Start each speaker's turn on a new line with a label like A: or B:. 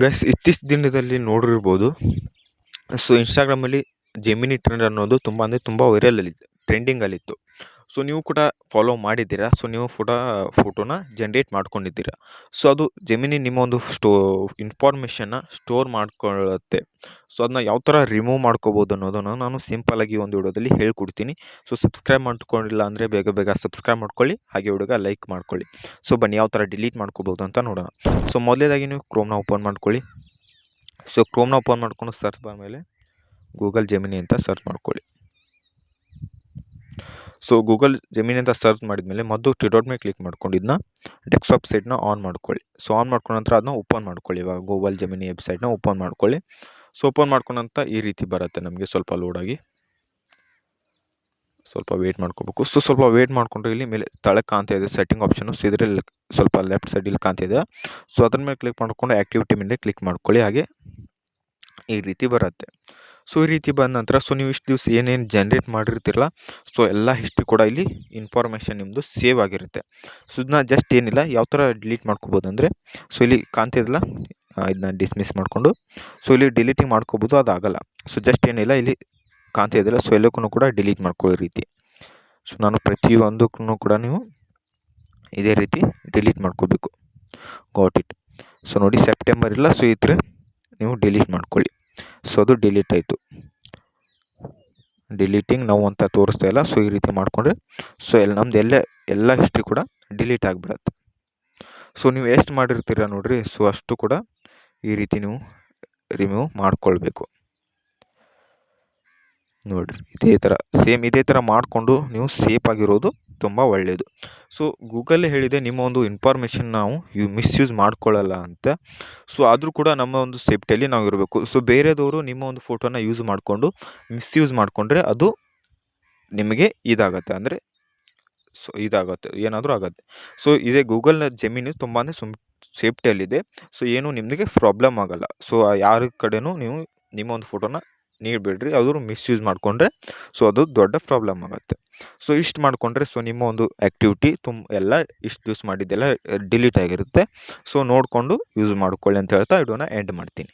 A: Guys ಇತ್ತೀಚಿನ ದಿನದಲ್ಲಿ ನೋಡಿರ್ಬೋದು. ಸೊ ಇನ್ಸ್ಟಾಗ್ರಾಮಲ್ಲಿ ಜೆಮಿನಿ ಟ್ರೆಂಡ್ ಅನ್ನೋದು ತುಂಬ ಅಂದರೆ ತುಂಬ ವೈರಲಲ್ಲಿತ್ತು, ಟ್ರೆಂಡಿಂಗಲ್ಲಿತ್ತು. ಸೊ ನೀವು ಕೂಡ ಫಾಲೋ ಮಾಡಿದ್ದೀರಾ. ಸೊ ನೀವು ಫೋಟೋನ ಜನ್ರೇಟ್ ಮಾಡ್ಕೊಂಡಿದ್ದೀರಾ. ಸೊ ಅದು ಜೆಮಿನಿ ನಿಮ್ಮ ಒಂದು ಇನ್ಫಾರ್ಮೇಷನ್ನ ಸ್ಟೋರ್ ಮಾಡ್ಕೊಳ್ಳುತ್ತೆ. ಸೊ ಅದನ್ನ ಯಾವ ಥರ ರಿಮೂವ್ ಮಾಡ್ಕೋಬೋದು ಅನ್ನೋದನ್ನು ನಾನು ಸಿಂಪಲಾಗಿ ಒಂದು ವಿಡಿಯೋದಲ್ಲಿ ಹೇಳ್ಕೊಡ್ತೀನಿ. ಸೊ ಸಬ್ಸ್ಕ್ರೈಬ್ ಮಾಡ್ಕೊಂಡಿಲ್ಲ ಅಂದರೆ ಬೇಗ ಬೇಗ ಸಬ್ಸ್ಕ್ರೈಬ್ ಮಾಡ್ಕೊಳ್ಳಿ, ಹಾಗೆ ಹುಡುಗ ಲೈಕ್ ಮಾಡ್ಕೊಳ್ಳಿ. ಸೊ ಬನ್ನಿ ಯಾವ ಥರ ಡಿಲೀಟ್ ಮಾಡ್ಕೋಬೋದು ಅಂತ ನೋಡೋಣ. ಸೊ ಮೊದಲೇದಾಗಿ ನೀವು ಕ್ರೋಮ್ನ ಓಪನ್ ಮಾಡ್ಕೊಳ್ಳಿ. ಸೊ ಕ್ರೋಮ್ನ ಓಪನ್ ಮಾಡ್ಕೊಂಡು ಸರ್ಚ್ ಬಾರ್ ಮೇಲೆ ಗೂಗಲ್ ಜೆಮಿನಿ ಅಂತ ಸರ್ಚ್ ಮಾಡ್ಕೊಳ್ಳಿ. ಸೊ ಗೂಗಲ್ ಜೆಮಿನಿ ಅಂತ ಸರ್ಚ್ ಮಾಡಿದ್ಮೇಲೆ ಮೊದಲು ತ್ರೀ ಡಾಟ್ ಮೇಲೆ ಕ್ಲಿಕ್ ಮಾಡ್ಕೊಂಡು ಇದನ್ನ ಡೆಸ್ಕ್ಟಾಪ್ ಸೈಟ್ನ ಆನ್ ಮಾಡ್ಕೊಳ್ಳಿ. ಸೊ ಆನ್ ಮಾಡ್ಕೊಂಡ ನಂತರ ಅದನ್ನ ಓಪನ್ ಮಾಡ್ಕೊಳ್ಳಿ. ಇವಾಗ ಗೂಗಲ್ ಜೆಮಿನಿ ವೆಬ್ಸೈಟ್ನ ಓಪನ್ ಮಾಡ್ಕೊಳ್ಳಿ. ಸೊ ಓಪನ್ ಮಾಡ್ಕೊಂಡಂತ ಈ ರೀತಿ ಬರುತ್ತೆ. ನಮಗೆ ಸ್ವಲ್ಪ ಲೋಡಾಗಿ ಸ್ವಲ್ಪ ವೇಟ್ ಮಾಡ್ಕೋಬೇಕು. ಸೊ ಸ್ವಲ್ಪ ವೇಟ್ ಮಾಡ್ಕೊಂಡ್ರೆ ಇಲ್ಲಿ ಮೇಲೆ ತಳಕ್ಕೆ ಕಾಣ್ತಾ ಇದೆ ಸೆಟ್ಟಿಂಗ್ ಆಪ್ಷನು. ಸೊ ಇದರಲ್ಲಿ ಸ್ವಲ್ಪ ಲೆಫ್ಟ್ ಸೈಡಲ್ಲಿ ಕಾಣ್ತಿದೆ. ಸೊ ಅದ್ರ ಮೇಲೆ ಕ್ಲಿಕ್ ಮಾಡ್ಕೊಂಡು ಆ್ಯಕ್ಟಿವಿಟಿ ಮೇಲೆ ಕ್ಲಿಕ್ ಮಾಡ್ಕೊಳ್ಳಿ. ಹಾಗೆ ಈ ರೀತಿ ಬರುತ್ತೆ. ಸೊ ಈ ರೀತಿ ಬಂದ ನಂತರ ಸೊ ನೀವು ಇಷ್ಟು ದಿವಸ ಏನೇನು ಜನ್ರೇಟ್ ಮಾಡಿರ್ತೀರಲ್ಲ, ಸೊ ಎಲ್ಲ ಹಿಸ್ಟ್ರಿ ಕೂಡ ಇಲ್ಲಿ ಇನ್ಫಾರ್ಮೇಷನ್ ನಿಮ್ಮದು ಸೇವ್ ಆಗಿರುತ್ತೆ. ಸೊ ಇದನ್ನ ಜಸ್ಟ್ ಏನಿಲ್ಲ ಯಾವ ಥರ ಡಿಲೀಟ್ ಮಾಡ್ಕೋಬೋದು ಅಂದರೆ, ಸೊ ಇಲ್ಲಿ ಕಾಣ್ತಿದಲ್ಲ ಇದನ್ನ ಡಿಸ್ಮಿಸ್ ಮಾಡಿಕೊಂಡು ಸೊ ಇಲ್ಲಿ ಡಿಲೀಟಿಂಗ್ ಮಾಡ್ಕೋಬೋದು, ಅದಾಗಲ್ಲ. ಸೊ ಜಸ್ಟ್ ಏನಿಲ್ಲ ಇಲ್ಲಿ ಕಾಣ್ತಿದ್ದಿಲ್ಲ. ಸೊ ಎಲ್ಲಕ್ಕೂ ಕೂಡ ಡಿಲೀಟ್ ಮಾಡ್ಕೊಳ್ಳೋ ರೀತಿ. ಸೊ ನಾನು ಪ್ರತಿಯೊಂದಕ್ಕೂ ಕೂಡ ನೀವು ಇದೇ ರೀತಿ ಡಿಲೀಟ್ ಮಾಡ್ಕೋಬೇಕು. Got it. ಸೊ ನೋಡಿ ಸೆಪ್ಟೆಂಬರ್ ಇಲ್ಲ. ಸೊ ಈ ಥರ ನೀವು ಡಿಲೀಟ್ ಮಾಡ್ಕೊಳ್ಳಿ. ಸೊ ಅದು ಡಿಲೀಟ್ ಆಯಿತು. ಡಿಲೀಟಿಂಗ್ ನಾವು ಅಂತ ತೋರಿಸ್ತಾ ಇಲ್ಲ. ಸೊ ಈ ರೀತಿ ಮಾಡಿಕೊಂಡ್ರೆ ಸೊ ನಮ್ದು ಎಲ್ಲ ಹಿಸ್ಟ್ರಿ ಕೂಡ ಡಿಲೀಟ್ ಆಗಿಬಿಡತ್ತೆ. ಸೊ ನೀವು ಎಷ್ಟು ಮಾಡಿರ್ತೀರ ನೋಡಿರಿ, ಸೊ ಅಷ್ಟು ಕೂಡ ಈ ರೀತಿ ನೀವು ರಿಮೂವ್ ಮಾಡ್ಕೊಳ್ಬೇಕು. ನೋಡಿರಿ ಇದೇ ಥರ ಮಾಡಿಕೊಂಡು ನೀವು ಸೇಫ್ ಆಗಿರೋದು ತುಂಬ ಒಳ್ಳೆಯದು. ಸೊ ಗೂಗಲ್ಲೇ ಹೇಳಿದೆ ನಿಮ್ಮ ಒಂದು ಇನ್ಫಾರ್ಮೇಷನ್ ನಾವು ಮಿಸ್ಯೂಸ್ ಮಾಡ್ಕೊಳ್ಳಲ್ಲ ಅಂತ. ಸೊ ಆದರೂ ಕೂಡ ನಮ್ಮ ಒಂದು ಸೇಫ್ಟಿಯಲ್ಲಿ ನಾವು ಇರಬೇಕು. ಸೊ ಬೇರೆದವರು ನಿಮ್ಮ ಒಂದು ಫೋಟೋನ ಯೂಸ್ ಮಾಡಿಕೊಂಡು ಮಿಸ್ಯೂಸ್ ಮಾಡಿಕೊಂಡ್ರೆ ಅದು ನಿಮಗೆ ಇದಾಗತ್ತೆ, ಅಂದರೆ ಸೊ ಇದಾಗುತ್ತೆ, ಏನಾದರೂ ಆಗುತ್ತೆ. ಸೊ ಇದೇ ಗೂಗಲ್ನ ಜೆಮಿನಿ ತುಂಬಾ ಸೇಫ್ಟಿಯಲ್ಲಿದೆ. ಸೊ ಏನೂ ನಿಮಗೆ ಪ್ರಾಬ್ಲಮ್ ಆಗಲ್ಲ. ಸೊ ಯಾರ ಕಡೆನೂ ನೀವು ನಿಮ್ಮ ಒಂದು ಫೋಟೋನ ನೀಡಬೇಡ್ರಿ. ಅವರು ಮಿಸ್ಯೂಸ್ ಮಾಡಿಕೊಂಡ್ರೆ ಸೊ ಅದು ದೊಡ್ಡ ಪ್ರಾಬ್ಲಮ್ ಆಗುತ್ತೆ. ಸೊ ಇಷ್ಟು ಮಾಡಿಕೊಂಡ್ರೆ ಸೊ ನಿಮ್ಮ ಒಂದು ಆ್ಯಕ್ಟಿವಿಟಿ ಎಲ್ಲ ಇಷ್ಟು ದಿವಸ ಮಾಡಿದ್ದೆಲ್ಲ ಡಿಲೀಟ್ ಆಗಿರುತ್ತೆ. ಸೊ ನೋಡಿಕೊಂಡು ಯೂಸ್ ಮಾಡ್ಕೊಳ್ಳಿ ಅಂತ ಹೇಳ್ತಾ ವಿಡಿಯೋನ ಎಂಡ್ ಮಾಡ್ತೀನಿ.